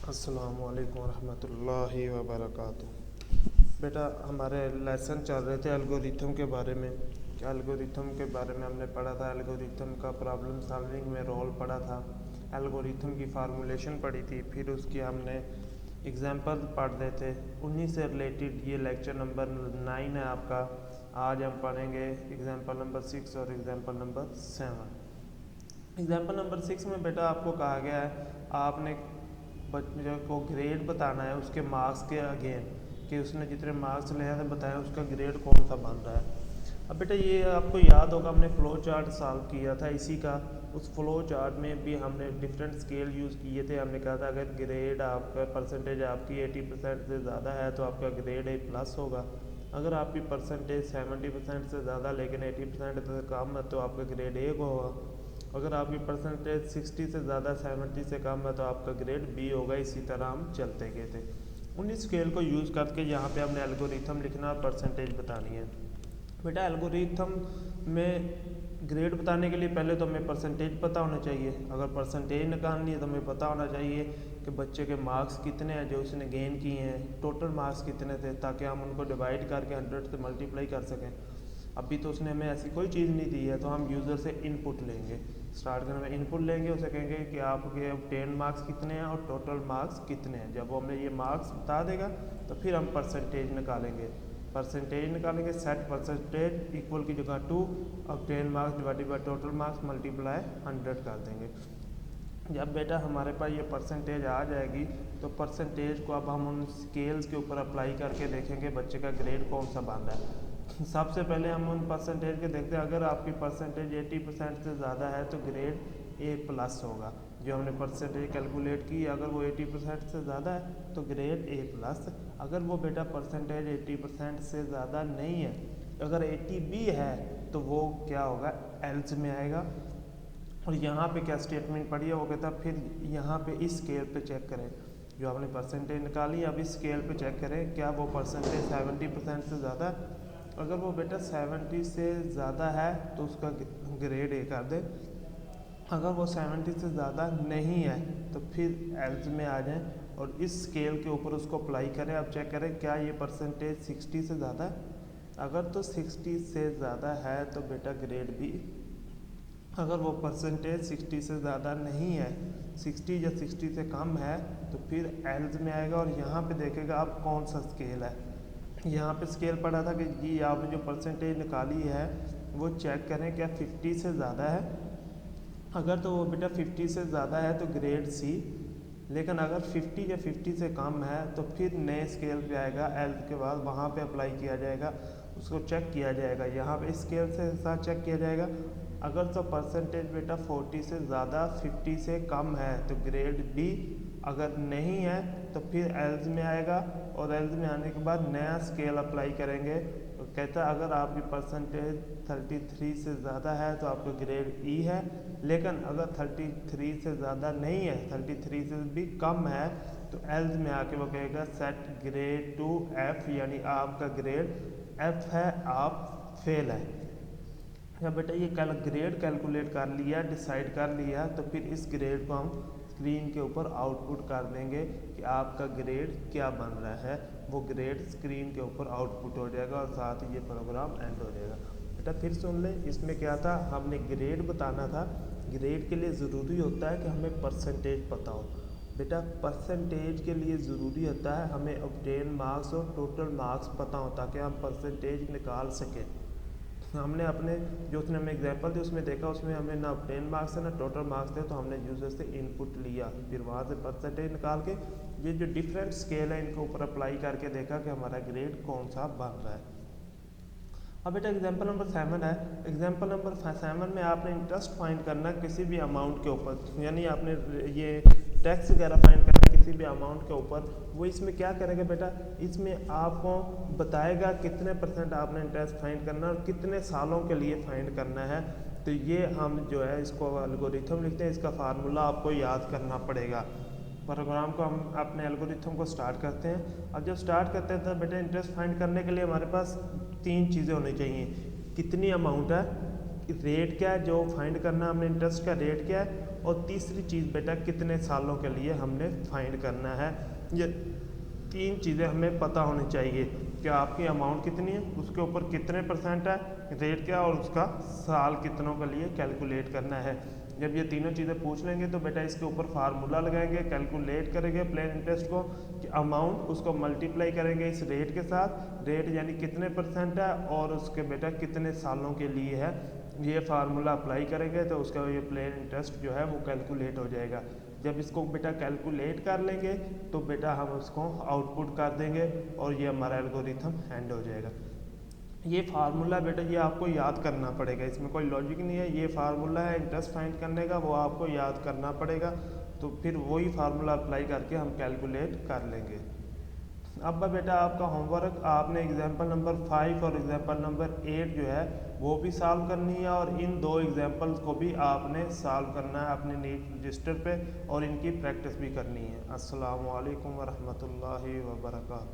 अस्सलामुअलैकुम रहमतुल्लाहि व बरकातुहू। बेटा हमारे लेसन चल रहे थे एल्गोरिथम के बारे में। एल्गोरिथम के बारे में हमने पढ़ा था, एल्गोरिथम का प्रॉब्लम सॉल्विंग में रोल पढ़ा था, एल्गोरिथम की फार्मूलेशन पढ़ी थी, फिर उसकी हमने एग्जांपल पढ़ रहे थे। उन्हीं से रिलेटेड ये लेक्चर नंबर 9 है आपका। आज हम पढ़ेंगे एग्जांपल नंबर 6 और एग्जांपल नंबर 7। एग्जांपल नंबर 6 में बेटा आपको कहा गया है आपने बच्चे को ग्रेड बताना है उसके मार्क्स के अगेन, कि उसने जितने मार्क्स लिया थे बताया उसका ग्रेड कौन सा बन रहा है। अब बेटा ये आपको याद होगा हमने फ़्लो चार्ट सॉल्व किया था इसी का। उस फ्लो चार्ट में भी हमने डिफरेंट स्केल यूज़ किए थे। हमने कहा था अगर ग्रेड आपका परसेंटेज आपकी 80% से ज़्यादा है तो आपका ग्रेड A+ होगा। अगर आपकी परसेंटेज 70% से ज़्यादा लेकिन 80% से कम है तो आपका ग्रेड A होगा। अगर आपकी परसेंटेज 60 से ज़्यादा 70 से कम है तो आपका ग्रेड B होगा। इसी तरह हम चलते गए थे। उन्हीं स्केल को यूज़ करके यहाँ पे हमने एल्गोरिथम लिखना और परसेंटेज बतानी है। बेटा एल्गोरिथम में ग्रेड बताने के लिए पहले तो हमें परसेंटेज पता होना चाहिए। अगर परसेंटेज निकालनी है तो हमें पता होना चाहिए कि बच्चे के मार्क्स कितने हैं जो उसने गेन किए हैं, टोटल मार्क्स कितने थे, ताकि हम उनको डिवाइड करके 100 से मल्टीप्लाई कर सकें। अभी तो उसने हमें ऐसी कोई चीज़ नहीं दी है तो हम यूज़र से इनपुट लेंगे। स्टार्ट करने में इनपुट लेंगे, उसे कहेंगे कि आपके 10 मार्क्स कितने हैं और टोटल मार्क्स कितने हैं। जब वो हमें ये मार्क्स बता देगा तो फिर हम परसेंटेज निकालेंगे। सेट परसेंटेज इक्वल की जगह 2, अब 10 marks divided by total marks multiply 100 कर देंगे। जब बेटा हमारे पास ये परसेंटेज आ जाएगी तो परसेंटेज को अब हम उन स्केल्स के ऊपर अप्लाई करके देखेंगे बच्चे का ग्रेड कौन सा बन रहा है। सबसे पहले हम उन परसेंटेज के देखते हैं। अगर आपकी परसेंटेज 80% से ज़्यादा है तो ग्रेड A+ होगा। जो हमने परसेंटेज कैलकुलेट की, अगर वो 80% से ज़्यादा है तो ग्रेड A+। अगर वो बेटा परसेंटेज 80% से ज़्यादा नहीं है, अगर 80 भी है तो वो क्या होगा, एल्स में आएगा। और यहाँ पे क्या स्टेटमेंट पढ़ी है, वो कहता है फिर यहाँ पे इस स्केल पे चेक करें। जो आपने परसेंटेज निकाली अब इस स्केल पे चेक करें क्या वो परसेंटेज 70% से ज़्यादा है। अगर वो बेटा 70 से ज़्यादा है तो उसका ग्रेड A कर दे। अगर वो 70 से ज़्यादा नहीं है तो फिर एल्स में आ जाएं और इस स्केल के ऊपर उसको अप्लाई करें। अब चेक करें क्या ये परसेंटेज 60 से ज़्यादा है। अगर तो 60 से ज़्यादा है तो बेटा ग्रेड B। अगर वो परसेंटेज 60 से ज़्यादा नहीं है, 60 या 60 से कम है तो फिर एल्स में आएगा और यहाँ पे देखेगा अब कौन सा स्केल है। यहाँ पे स्केल पढ़ा था कि ये आपने जो परसेंटेज निकाली है वो चेक करें क्या 50 से ज़्यादा है। अगर तो वो बेटा 50 से ज़्यादा है तो ग्रेड C। लेकिन अगर 50 या 50 से कम है तो फिर नए स्केल पे आएगा, एल्स के बाद वहाँ पे अप्लाई किया जाएगा, उसको चेक किया जाएगा। यहाँ पे स्केल से साथ चेक किया जाएगा। अगर तो परसेंटेज बेटा 40 से ज़्यादा 50 से कम है तो ग्रेड B। अगर नहीं है तो फिर एल्स में आएगा और एल्स में आने के बाद नया स्केल अप्लाई करेंगे। तो कहता है अगर आपकी परसेंटेज 33 से ज़्यादा है तो आपका ग्रेड E है। लेकिन अगर 33 से ज़्यादा नहीं है, 33 से भी कम है तो एल्स में आके वो कहेगा सेट ग्रेड टू F, यानी आपका ग्रेड F है, आप फेल है। जब बेटा ये ग्रेड कैलकुलेट कर लिया, डिसाइड कर लिया, तो फिर इस ग्रेड को हम स्क्रीन के ऊपर आउटपुट कर देंगे कि आपका ग्रेड क्या बन रहा है। वो ग्रेड स्क्रीन के ऊपर आउटपुट हो जाएगा और साथ ही ये प्रोग्राम एंड हो जाएगा। बेटा फिर सुन ले, इसमें क्या था, हमने ग्रेड बताना था। ग्रेड के लिए ज़रूरी होता है कि हमें परसेंटेज पता हो। बेटा परसेंटेज के लिए ज़रूरी होता है हमें ऑब्टेन मार्क्स और टोटल मार्क्स पता हो ताकि हम परसेंटेज निकाल सकें। हमने अपने जो उसने हमें एग्जांपल दी उसमें देखा, उसमें हमें ना 10 मार्क्स है ना टोटल मार्क्स थे, तो हमने यूज़र से इनपुट लिया, फिर वहाँ से परसेंटेज निकाल के ये जो डिफरेंट स्केल है इनको ऊपर अप्लाई करके देखा कि हमारा ग्रेड कौन सा बन रहा है। अब बेटा एग्जांपल नंबर 7 है। एग्जांपल नंबर 7 में आपने इंटरेस्ट फाइंड करना है किसी भी अमाउंट के ऊपर, यानी आपने ये टैक्स वगैरह फाइंड करना है किसी भी अमाउंट के ऊपर। वो इसमें क्या करेगा बेटा, इसमें आपको बताएगा कितने % आपने इंटरेस्ट फाइंड करना है और कितने सालों के लिए फाइंड करना है। तो ये हम जो है इसको एल्गोरिथम लिखते हैं, इसका फार्मूला आपको याद करना पड़ेगा। प्रोग्राम को हम अपने एल्गोरिथम को स्टार्ट करते हैं। अब जब स्टार्ट करते हैं तो बेटा इंटरेस्ट फाइंड करने के लिए हमारे पास 3 चीज़ें होनी चाहिए। कितनी अमाउंट है, रेट क्या है जो फाइंड करना है हमने, इंटरेस्ट का रेट क्या है, और तीसरी चीज़ बेटा कितने सालों के लिए हमने फाइंड करना है। ये 3 चीज़ें हमें पता होनी चाहिए कि आपकी अमाउंट कितनी है, उसके ऊपर कितने % है, रेट क्या, और उसका साल कितनों के लिए कैलकुलेट करना है। जब ये तीनों चीज़ें पूछ लेंगे तो बेटा इसके ऊपर फार्मूला लगाएंगे, कैलकुलेट करेंगे प्लेन इंटरेस्ट को कि अमाउंट उसको मल्टीप्लाई करेंगे इस रेट के साथ, रेट यानी कितने % है और उसके बेटा कितने सालों के लिए है, ये फार्मूला अप्लाई करेंगे तो उसका ये प्लेन इंटरेस्ट जो है वो कैलकुलेट हो जाएगा। जब इसको बेटा कैलकुलेट कर लेंगे तो बेटा हम उसको आउटपुट कर देंगे और ये हमारा एल्गोरिथम एंड हो जाएगा। ये फार्मूला बेटा ये आपको याद करना पड़ेगा, इसमें कोई लॉजिक नहीं है, ये फार्मूला है इंटरेस्ट फाइंड करने का, वो आपको याद करना पड़ेगा। तो फिर वही फार्मूला अप्लाई करके हम कैलकुलेट कर लेंगे। अब बेटा आपका होमवर्क, आपने एग्जाम्पल नंबर 5 और एग्जाम्पल नंबर 8 जो है वो भी सॉल्व करनी है और इन 2 एग्जाम्पल्स को भी आपने सॉल्व करना है अपने नीट रजिस्टर पे और इनकी प्रैक्टिस भी करनी है। अस्सलामु अलैकुम वरहमतुल्लाहि वबरकातुहू।